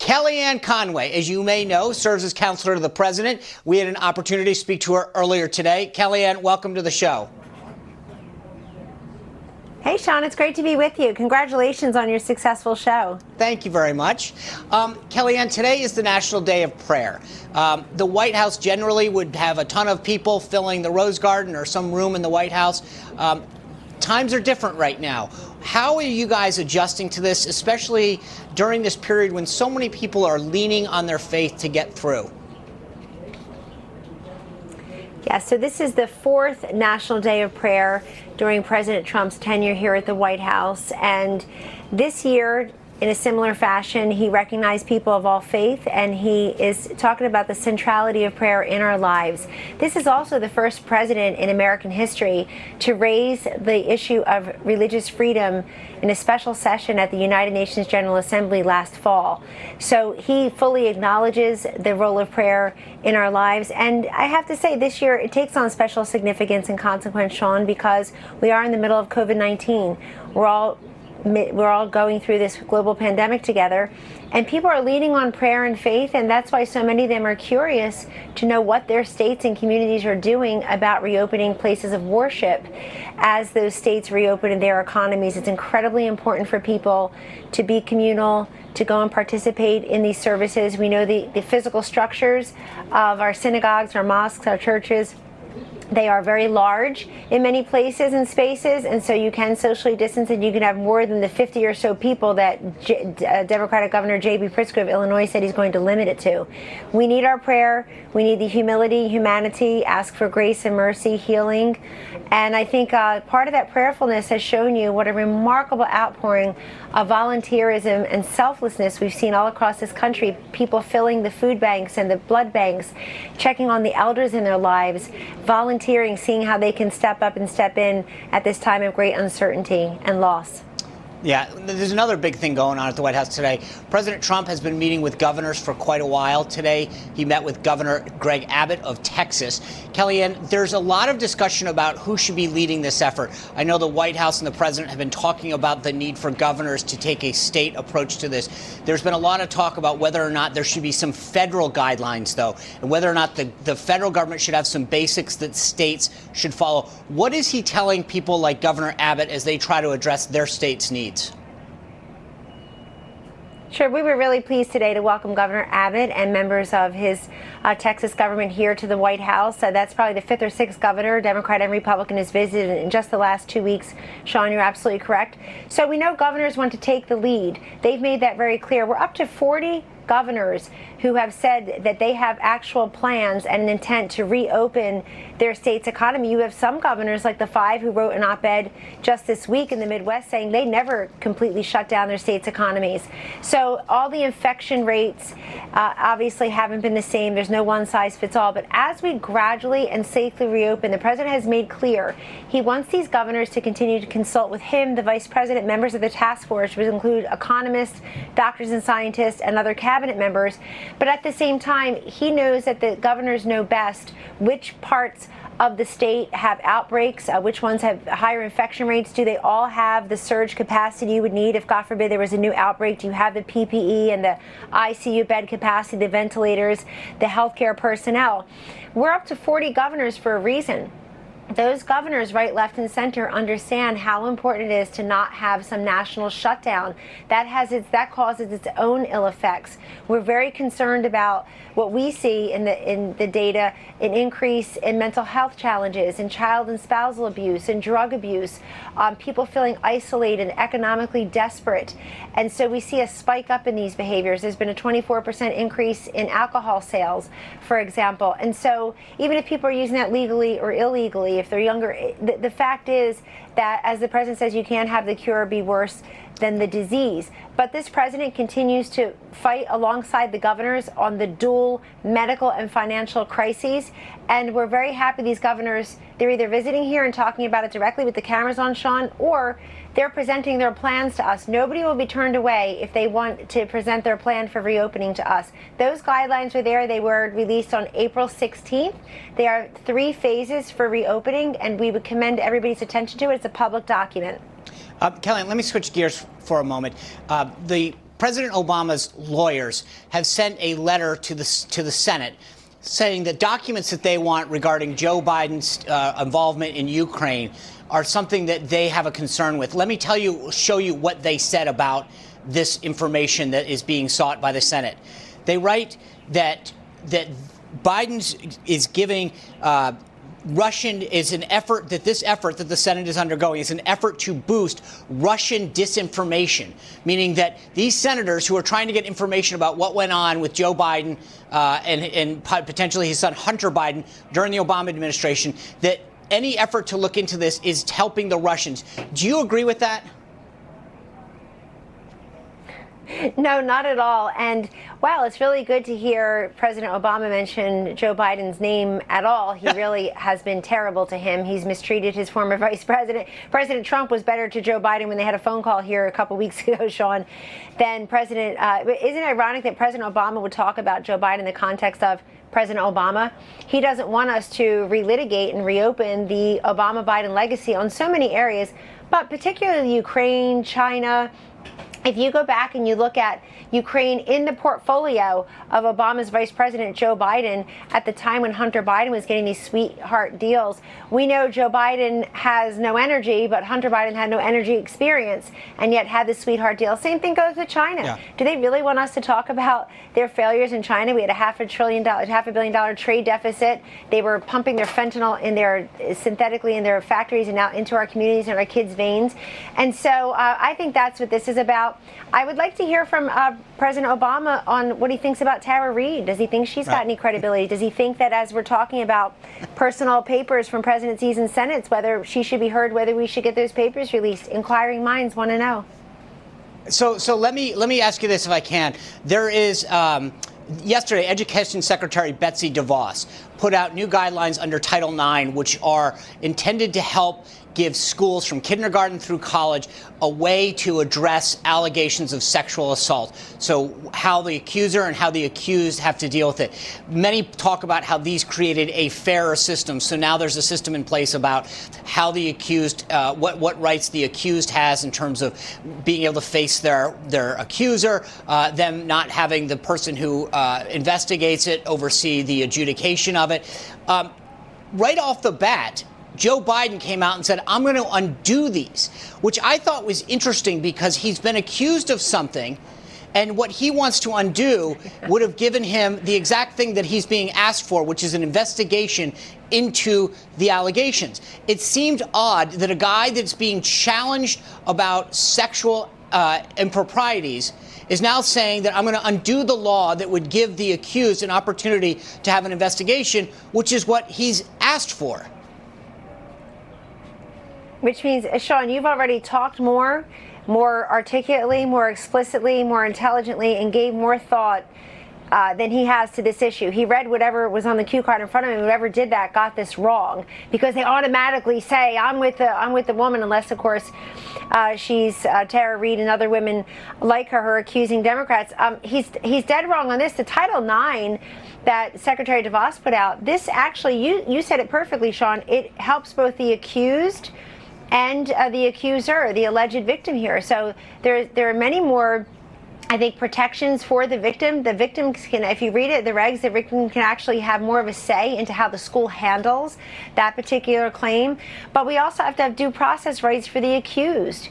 Kellyanne Conway, as you may know, serves as counselor to the president. We had an opportunity to speak to her earlier today. Kellyanne, welcome to the show. Hey, Sean, it's great to be with you. Congratulations on your successful show. Thank you very much. Kellyanne, today is the National Day of Prayer. The White House generally would have a ton of people filling the Rose Garden or some room in the White House. Times are different right now. How are you guys adjusting to this, especially during this period when so many people are leaning on their faith to get through? Yeah, so this is the fourth National Day of Prayer during President Trump's tenure here at the White House. And this year, in a similar fashion, he recognized people of all faith, and he is talking about the centrality of prayer in our lives. This is also the first president in American history to raise the issue of religious freedom in a special session at the United Nations General Assembly last fall. So he fully acknowledges the role of prayer in our lives. And I have to say, this year it takes on special significance and consequence, Sean, because we are in the middle of COVID-19. We're all going through this global pandemic together, and people are leaning on prayer and faith, and that's why so many of them are curious to know what their states and communities are doing about reopening places of worship as those states reopen their economies. It's incredibly important for people to be communal, to go and participate in these services. We know the physical structures of our synagogues, our mosques, our churches. They are very large in many places and spaces, and so you can socially distance, and you can have more than the 50 or so people that Democratic Governor J.B. Pritzker of Illinois said he's going to limit it to. We need our prayer. We need the humility, humanity, ask for grace and mercy, healing. And I think part of that prayerfulness has shown you what a remarkable outpouring of volunteerism and selflessness we've seen all across this country. People filling the food banks and the blood banks, checking on the elders in their lives, volunteering, seeing how they can step up and step in at this time of great uncertainty and loss. Yeah, there's another big thing going on at the White House today. President Trump has been meeting with governors for quite a while. Today, he met with Governor Greg Abbott of Texas. Kellyanne, there's a lot of discussion about who should be leading this effort. I know the White House and the president have been talking about the need for governors to take a state approach to this. There's been a lot of talk about whether or not there should be some federal guidelines, though, and whether or not the federal government should have some basics that states should follow. What is he telling people like Governor Abbott as they try to address their state's needs? Sure. We were really pleased today to welcome Governor Abbott and members of his Texas government here to the White House. That's probably the fifth or sixth governor, Democrat and Republican, has visited in just the last 2 weeks. Sean, you're absolutely correct. So we know governors want to take the lead. They've made that very clear. We're up to 40 governors who have said that they have actual plans and an intent to reopen their state's economy. You have some governors, like the 5 who wrote an op-ed just this week in the Midwest saying they never completely shut down their state's economies. So all the infection rates obviously haven't been the same. There's no one size fits all. But as we gradually and safely reopen, the president has made clear he wants these governors to continue to consult with him, the vice president, members of the task force, which include economists, doctors and scientists, and other cabinet members. But at the same time, he knows that the governors know best which parts of the state have outbreaks, which ones have higher infection rates. Do they all have the surge capacity you would need if, God forbid, there was a new outbreak? Do you have the PPE and the ICU bed capacity, the ventilators, the healthcare personnel? We're up to 40 governors for a reason. Those governors, right, left, and center, understand how important it is to not have some national shutdown. That causes its own ill effects. We're very concerned about what we see in the data, an increase in mental health challenges, in child and spousal abuse, and drug abuse, people feeling isolated and economically desperate. And so we see a spike up in these behaviors. There's been a 24% increase in alcohol sales, for example. And so even if people are using that legally or illegally, if they're younger, the fact is that, as the president says, you can't have the cure be worse than the disease. But this president continues to fight alongside the governors on the dual medical and financial crises. And we're very happy these governors, they're either visiting here and talking about it directly with the cameras on, Sean, or they're presenting their plans to us. Nobody will be turned away if they want to present their plan for reopening to us. Those guidelines are there. They were released on April 16th. There are 3 phases for reopening, and we would commend everybody's attention to it. It's a public document. Kellyanne, let me switch gears for a moment. The President Obama's lawyers have sent a letter to the Senate saying that documents that they want regarding Joe Biden's involvement in Ukraine are something that they have a concern with. Let me show you what they said about this information that is being sought by the Senate. They write that Biden is giving Russian is an effort that this effort that the Senate is undergoing is an effort to boost Russian disinformation, meaning that these senators who are trying to get information about what went on with Joe Biden and potentially his son Hunter Biden during the Obama administration, that any effort to look into this is helping the Russians. Do you agree with that? No, not at all. And wow, it's really good to hear President Obama mention Joe Biden's name at all. He really has been terrible to him. He's mistreated his former vice president. President Trump was better to Joe Biden when they had a phone call here a couple weeks ago, Sean, than President. Isn't it ironic that President Obama would talk about Joe Biden in the context of President Obama? He doesn't want us to relitigate and reopen the Obama-Biden legacy on so many areas, but particularly Ukraine, China. If you go back and you look at Ukraine in the portfolio of Obama's Vice President Joe Biden at the time when Hunter Biden was getting these sweetheart deals, we know Joe Biden has no energy, but Hunter Biden had no energy experience and yet had this sweetheart deal. Same thing goes with China. Yeah. Do they really want us to talk about their failures in China? We had a $500 billion trade deficit. They were pumping their fentanyl synthetically in their factories and out into our communities and our kids' veins. And so I think that's what this is about. I would like to hear from President Obama on what he thinks about Tara Reade. Does he think she's got any credibility? Does he think that as we're talking about personal papers from presidencies and senates, whether she should be heard, whether we should get those papers released? Inquiring minds want to know. So let me ask you this, if I can. There is yesterday, Education Secretary Betsy DeVos put out new guidelines under Title IX, which are intended to help give schools from kindergarten through college a way to address allegations of sexual assault. So how the accuser and how the accused have to deal with it. Many talk about how these created a fairer system. So now there's a system in place about how the accused, what rights the accused has in terms of being able to face their accuser, them not having the person who investigates it oversee the adjudication of it. Right off the bat, Joe Biden came out and said, I'm going to undo these, which I thought was interesting because he's been accused of something, and what he wants to undo would have given him the exact thing that he's being asked for, which is an investigation into the allegations. It seemed odd that a guy that's being challenged about sexual improprieties is now saying that I'm going to undo the law that would give the accused an opportunity to have an investigation, which is what he's asked for. Which means, Sean, you've already talked more articulately, more explicitly, more intelligently, and gave more thought than he has to this issue. He read whatever was on the cue card in front of him. Whoever did that got this wrong because they automatically say, I'm with the woman, unless, of course, she's Tara Reade and other women like her accusing Democrats. He's dead wrong on this. The Title IX that Secretary DeVos put out, this actually, you said it perfectly, Sean. It helps both the accused and the accuser, the alleged victim here. So there are many more, I think, protections for the victim. The victim can, if you read it, the regs, the victim can actually have more of a say into how the school handles that particular claim. But we also have to have due process rights for the accused.